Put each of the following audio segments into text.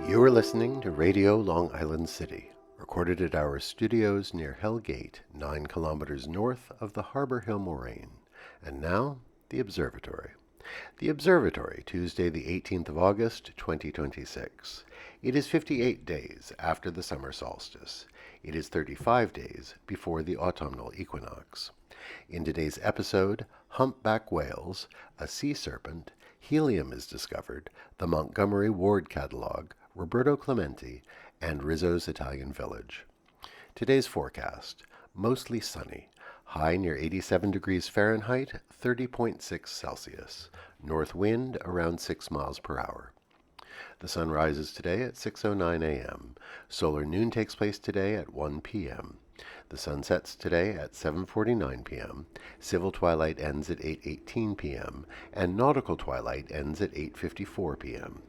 You are listening to Radio Long Island City, recorded at our studios near Hell Gate, 9 kilometers north of the Harbor Hill Moraine. And now, the Observatory. The Observatory, Tuesday the 18th of August, 2026. It is 58 days after the summer solstice. It is 35 days before the autumnal equinox. In today's episode, humpback whales, a sea serpent, helium is discovered, the Montgomery Ward Catalog, Roberto Clemente, and Rizzo's Italian Village. Today's forecast, mostly sunny, high near 87 degrees Fahrenheit, 30.6 Celsius, north wind around 6 miles per hour. The sun rises today at 6:09 a.m. Solar noon takes place today at 1 p.m. The sun sets today at 7:49 p.m., civil twilight ends at 8:18 p.m., and nautical twilight ends at 8:54 p.m.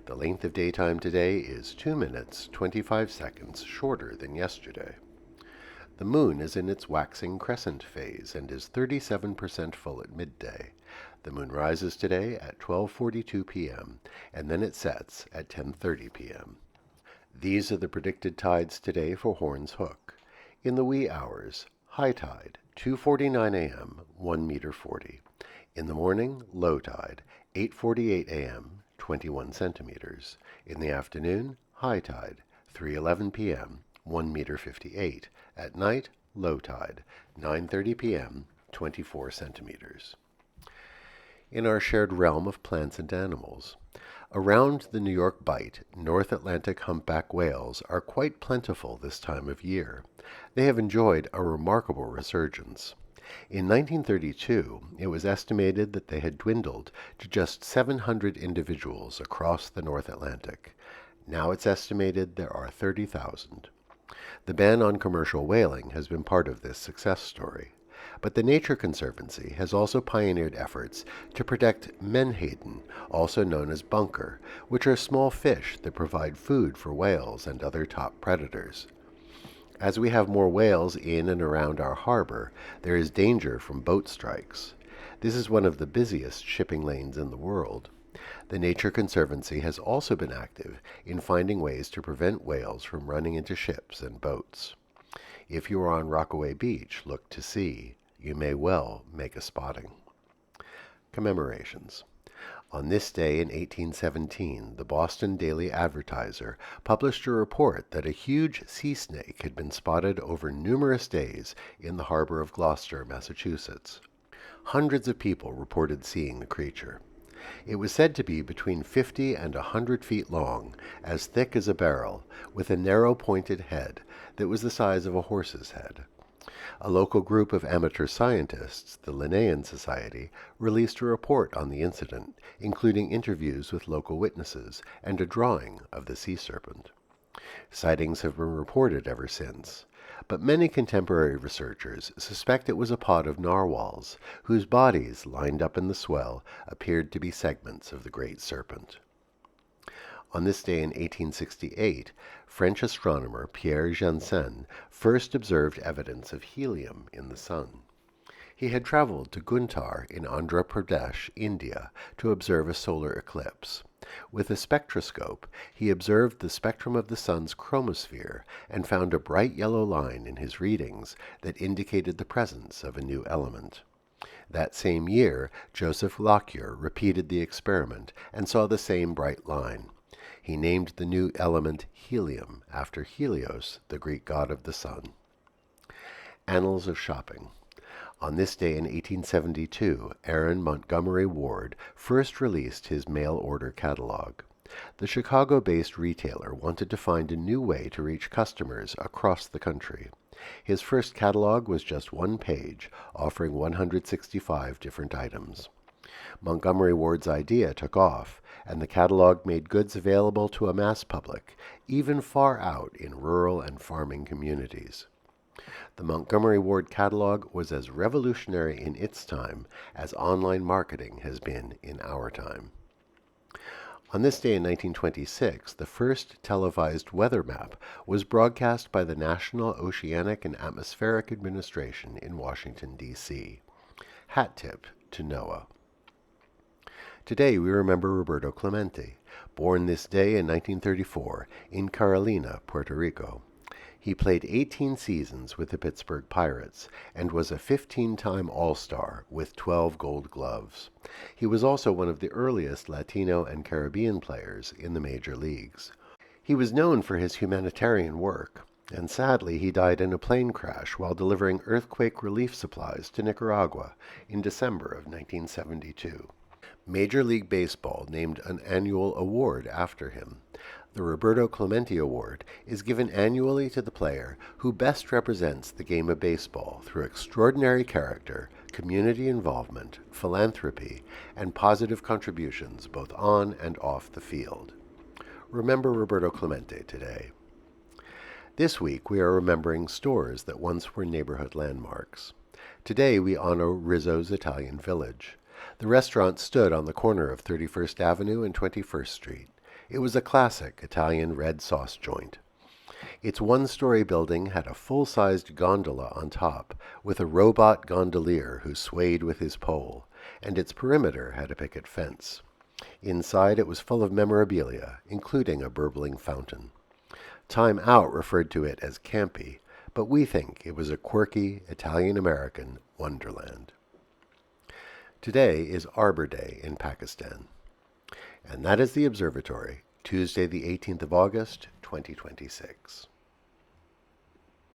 The length of daytime today is 2 minutes, 25 seconds shorter than yesterday. The moon is in its waxing crescent phase and is 37% full at midday. The moon rises today at 12:42 p.m., and then it sets at 10:30 p.m. These are the predicted tides today for Horns Hook. In the wee hours, high tide, 2:49 a.m., 1 meter 40. In the morning, low tide, 8:48 a.m., 21 centimeters. In the afternoon, high tide, 3:11 p.m., 1 meter 58. At night, low tide, 9:30 p.m., 24 centimeters. In our shared realm of plants and animals, around the New York Bight, North Atlantic humpback whales are quite plentiful this time of year. They have enjoyed a remarkable resurgence. In 1932, it was estimated that they had dwindled to just 700 individuals across the North Atlantic. Now it's estimated there are 30,000. The ban on commercial whaling has been part of this success story. But the Nature Conservancy has also pioneered efforts to protect menhaden, also known as bunker, which are small fish that provide food for whales and other top predators. As we have more whales in and around our harbor, there is danger from boat strikes. This is one of the busiest shipping lanes in the world. The Nature Conservancy has also been active in finding ways to prevent whales from running into ships and boats. If you are on Rockaway Beach, look to sea. You may well make a spotting. Commemorations. On this day in 1817, the Boston Daily Advertiser published a report that a huge sea snake had been spotted over numerous days in the harbor of Gloucester, Massachusetts. Hundreds of people reported seeing the creature. It was said to be between 50 and 100 feet long, as thick as a barrel, with a narrow pointed head that was the size of a horse's head. A local group of amateur scientists, the Linnaean Society, released a report on the incident, including interviews with local witnesses and a drawing of the sea serpent. Sightings have been reported ever since, but many contemporary researchers suspect it was a pod of narwhals, whose bodies, lined up in the swell, appeared to be segments of the great serpent. On this day in 1868, French astronomer Pierre Janssen first observed evidence of helium in the sun. He had traveled to Guntur in Andhra Pradesh, India, to observe a solar eclipse. With a spectroscope, he observed the spectrum of the sun's chromosphere and found a bright yellow line in his readings that indicated the presence of a new element. That same year, Joseph Lockyer repeated the experiment and saw the same bright line. He named the new element helium after Helios, the Greek god of the sun. Annals of shopping. On this day in 1872, Aaron Montgomery Ward first released his mail-order catalog. The Chicago-based retailer wanted to find a new way to reach customers across the country. His first catalog was just one page, offering 165 different items. Montgomery Ward's idea took off, and the catalog made goods available to a mass public, even far out in rural and farming communities. The Montgomery Ward catalog was as revolutionary in its time as online marketing has been in our time. On this day in 1926, the first televised weather map was broadcast by the National Oceanic and Atmospheric Administration in Washington, D.C. Hat tip to NOAA. Today we remember Roberto Clemente, born this day in 1934 in Carolina, Puerto Rico. He played 18 seasons with the Pittsburgh Pirates and was a 15-time All-Star with 12 Gold Gloves. He was also one of the earliest Latino and Caribbean players in the major leagues. He was known for his humanitarian work, and sadly he died in a plane crash while delivering earthquake relief supplies to Nicaragua in December of 1972. Major League Baseball named an annual award after him. The Roberto Clemente Award is given annually to the player who best represents the game of baseball through extraordinary character, community involvement, philanthropy, and positive contributions both on and off the field. Remember Roberto Clemente today. This week we are remembering stores that once were neighborhood landmarks. Today we honor Rizzo's Italian Village. The restaurant stood on the corner of 31st Avenue and 21st Street. It was a classic Italian red sauce joint. Its one-story building had a full-sized gondola on top, with a robot gondolier who swayed with his pole, and its perimeter had a picket fence. Inside it was full of memorabilia, including a burbling fountain. Time Out referred to it as campy, but we think it was a quirky Italian-American wonderland. Today is Arbor Day in Pakistan. And that is the Observatory, Tuesday the 18th of August, 2026.